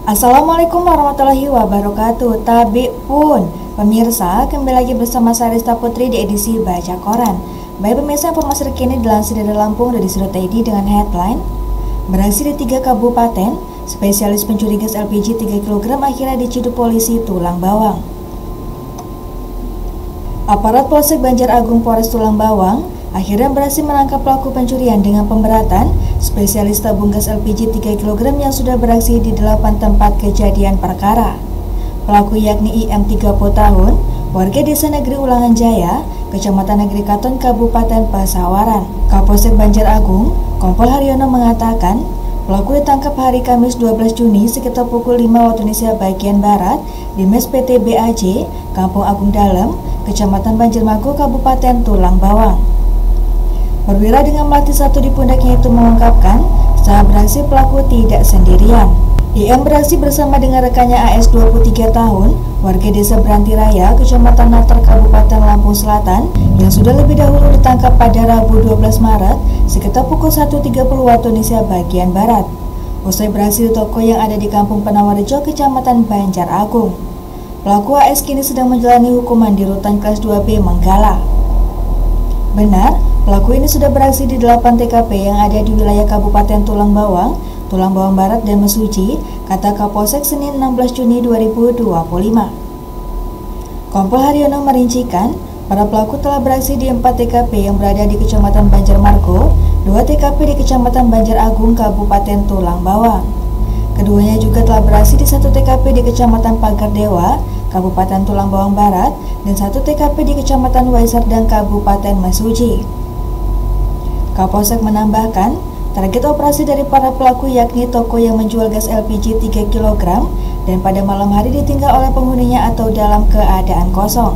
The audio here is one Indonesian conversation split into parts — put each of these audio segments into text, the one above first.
Assalamualaikum warahmatullahi wabarakatuh. Tabi pun pemirsa, kembali lagi bersama saya Rista Putri di edisi Baca Koran. Baik pemirsa, informasi terkini dilansir dari Lampung dari Sudut.id dengan headline beraksi di 3 kabupaten, spesialis pencuri gas LPG 3 kg akhirnya diciduk polisi Tulang Bawang. Aparat Polsek Banjar Agung Polres Tulang Bawang akhirnya berhasil menangkap pelaku pencurian dengan pemberatan spesialis tabung gas LPG 3 kg yang sudah beraksi di 8 tempat kejadian perkara. Pelaku yakni IM 30 tahun, warga Desa Negeri Ulangan Jaya, Kecamatan Negeri Katon, Kabupaten Pasawaran. Kapolsek Banjar Agung, Kompol Haryono mengatakan, pelaku ditangkap hari Kamis 12 Juni sekitar pukul 5 waktu Indonesia bagian Barat di Mes PT BAJ, Kampung Agung Dalem, Kecamatan Banjarmago, Kabupaten Tulang Bawang. Perwira dengan melati satu di pundaknya itu mengungkapkan, saat beraksi pelaku tidak sendirian. IM beraksi bersama dengan rekannya AS 23 tahun, warga Desa Beranti Raya, Kecamatan Natar, Kabupaten Lampung Selatan, yang sudah lebih dahulu ditangkap pada Rabu 12 Maret sekitar pukul 1.30 waktu Indonesia bagian Barat. Usai beraksi di toko yang ada di Kampung Penawarjo, Kecamatan Banjar Agung. Pelaku AS kini sedang menjalani hukuman di Rutan Kelas 2B Menggala. Benar, pelaku ini sudah beraksi di 8 TKP yang ada di wilayah Kabupaten Tulang Bawang Barat dan Mesuji, kata Kapolsek Senin 16 Juni 2025. Kompol Haryono merincikan, para pelaku telah beraksi di 4 TKP yang berada di Kecamatan Banjarmargo, 2 TKP di Kecamatan Banjar Agung, Kabupaten Tulang Bawang. Keduanya juga telah beraksi di 1 TKP di Kecamatan Pagar Dewa, Kabupaten Tulang Bawang Barat, dan 1 TKP di Kecamatan Waisardang, Kabupaten Mesuji. Kapolsek menambahkan, target operasi dari para pelaku yakni toko yang menjual gas LPG 3 kg dan pada malam hari ditinggal oleh penghuninya atau dalam keadaan kosong.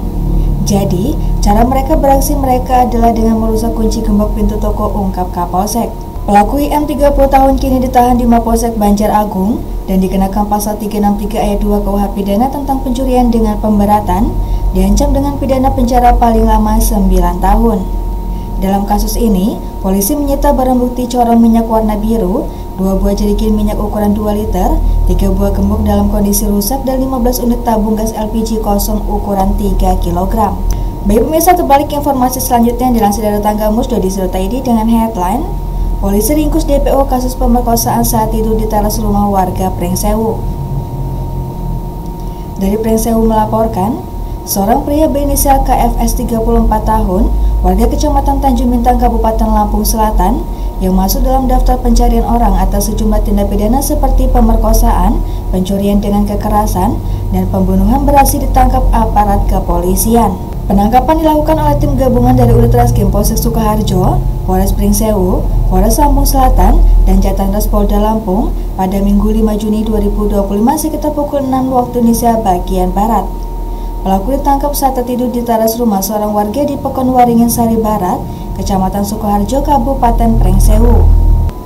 Jadi, cara mereka beraksi adalah dengan merusak kunci gembok pintu toko, ungkap Kapolsek. Pelaku IM 30 tahun kini ditahan di Mapolsek Banjar Agung dan dikenakan pasal 363 ayat 2 KUH pidana tentang pencurian dengan pemberatan, diancam dengan pidana penjara paling lama 9 tahun. Dalam kasus ini, polisi menyita barang bukti corong minyak warna biru, 2 buah jerigen minyak ukuran 2 liter, 3 buah gembok dalam kondisi rusak, dan 15 unit tabung gas LPG kosong ukuran 3 kg. Baik pemirsa, terbalik informasi selanjutnya dilansir dari Tanggamus.id dengan headline polisi ringkus DPO kasus pemerkosaan saat tidur di teras rumah warga Pringsewu. Dari Pringsewu melaporkan, seorang pria berinisial KFS 34 tahun, warga Kecamatan Tanjung Bintang, Kabupaten Lampung Selatan, yang masuk dalam daftar pencarian orang atas sejumlah tindak pidana seperti pemerkosaan, pencurian dengan kekerasan, dan pembunuhan berhasil ditangkap aparat kepolisian. Penangkapan dilakukan oleh tim gabungan dari unit Reskrim Polsek Sukoharjo, Polres Pringsewu, Polres Lampung Selatan, dan Jatantras Polda Lampung pada Minggu 5 Juni 2025 sekitar pukul 6 waktu Indonesia bagian Barat. Pelaku ditangkap saat tertidur di teras rumah seorang warga di Pekon Waringin Sari Barat, Kecamatan Sukoharjo, Kabupaten Pringsewu.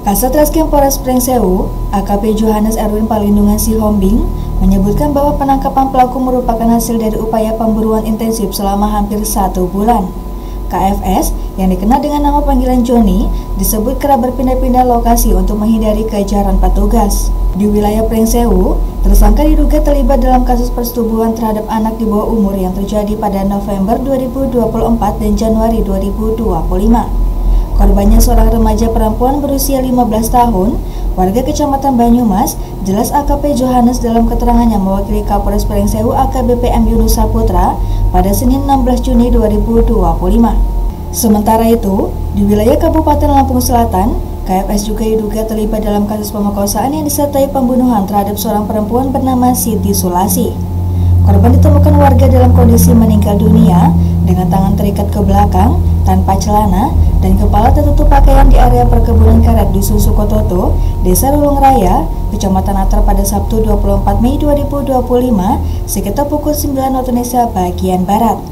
Kasat Reskrim Polres Pringsewu, AKP Johannes Erwin Palindungan Sihombing, menyebutkan bahwa penangkapan pelaku merupakan hasil dari upaya pemburuan intensif selama hampir 1 bulan. KFS, yang dikenal dengan nama panggilan Joni, disebut kerap berpindah-pindah lokasi untuk menghindari kejaran petugas. Di wilayah Pringsewu, tersangka diduga terlibat dalam kasus persetubuhan terhadap anak di bawah umur yang terjadi pada November 2024 dan Januari 2025. Korbannya seorang remaja perempuan berusia 15 tahun, warga Kecamatan Banyumas. Jelas AKP Johannes dalam keterangannya mewakili Kapolres Pringsewu AKBP M Yunus Saputra pada Senin 16 Juni 2025. Sementara itu, di wilayah Kabupaten Lampung Selatan, KFS juga diduga terlibat dalam kasus pemerkosaan yang disertai pembunuhan terhadap seorang perempuan bernama Siti Sulasi. Korban ditemukan warga dalam kondisi meninggal dunia dengan tangan terikat ke belakang, tanpa celana, dan kepala tertutup pakaian di area perkebunan karet Dusun Sukototo, Desa Rulung Raya, Kecamatan Natar pada Sabtu 24 Mei 2025 sekitar pukul 9 waktu Indonesia bagian Barat.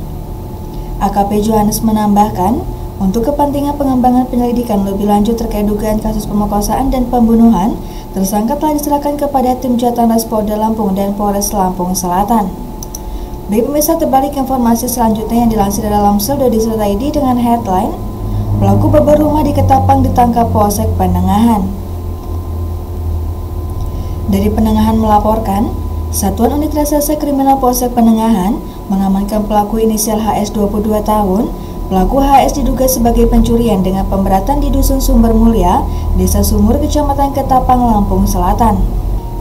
AKP Johannes menambahkan, untuk kepentingan pengembangan penyelidikan lebih lanjut terkait dugaan kasus pemerkosaan dan pembunuhan, tersangka telah diserahkan kepada tim Jatantras Polda Lampung dan Polres Lampung Selatan. Baik pemirsa, terbalik informasi selanjutnya yang dilansir dari Lamsel.id dengan headline pelaku beber rumah di Ketapang ditangkap Polsek Penengahan. Dari Penengahan melaporkan, Satuan Unit Reserse Kriminal Polsek Penengahan mengamankan pelaku inisial HS 22 tahun. Pelaku HS diduga sebagai pencurian dengan pemberatan di Dusun Sumber Mulia, Desa Sumur, Kecamatan Ketapang, Lampung Selatan.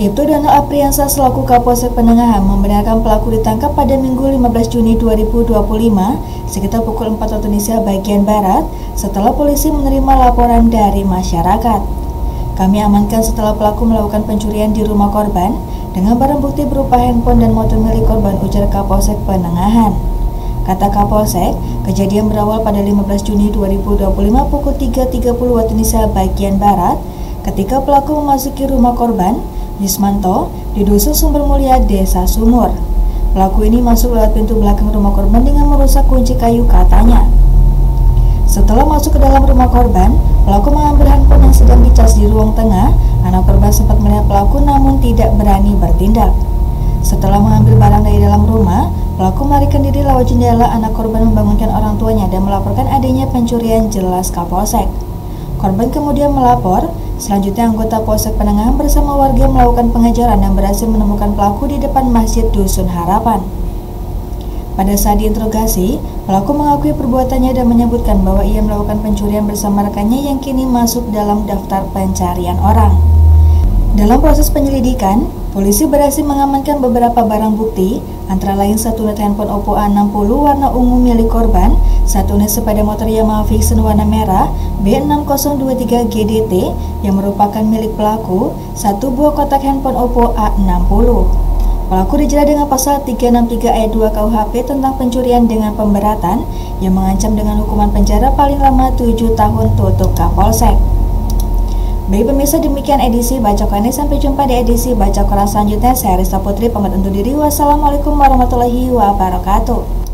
Ibtu Donald Apriansa selaku Kapolsek Penengahan membenarkan pelaku ditangkap pada Minggu 15 Juni 2025 sekitar pukul 4 waktu Indonesia bagian Barat setelah polisi menerima laporan dari masyarakat. Kami amankan setelah pelaku melakukan pencurian di rumah korban dengan barang bukti berupa handphone dan motor milik korban, ujar Kapolsek Penengahan. Kata Kapolsek, kejadian berawal pada 15 Juni 2025 pukul 3.30 waktu Indonesia bagian Barat ketika pelaku memasuki rumah korban, Yusmanto, di Dusun Sumber Mulia, Desa Sumur. Pelaku ini masuk lewat pintu belakang rumah korban dengan merusak kunci kayu, katanya. Setelah masuk ke dalam rumah korban, pelaku mengambil handphone yang sedang dicas di ruang tengah. Anak korban sempat melihat pelaku namun tidak berani bertindak. Setelah mengambil barang dari dalam rumah, pelaku melarikan diri lewat jendela. Anak korban membangunkan orang tuanya dan melaporkan adanya pencurian, jelas Kapolsek. Korban kemudian melapor. Selanjutnya anggota Polsek Penengahan bersama warga melakukan pengejaran dan berhasil menemukan pelaku di depan Masjid Dusun Harapan. Pada saat diinterogasi, pelaku mengakui perbuatannya dan menyebutkan bahwa ia melakukan pencurian bersama rekannya yang kini masuk dalam daftar pencarian orang. Dalam proses penyelidikan, polisi berhasil mengamankan beberapa barang bukti, antara lain satu unit handphone Oppo A60 warna ungu milik korban, satu unit sepeda motor Yamaha Vision warna merah B6023 GDT yang merupakan milik pelaku, satu buah kotak handphone Oppo A60. Pelaku dijerat dengan pasal 363 ayat 2 KUHP tentang pencurian dengan pemberatan yang mengancam dengan hukuman penjara paling lama 7 tahun, tutup Kapolsek. Baik pemirsa, demikian edisi Bacokan ini. Sampai jumpa di edisi Bacokan selanjutnya. Saya Rista Putri pamit undur diri. Wassalamualaikum warahmatullahi wabarakatuh.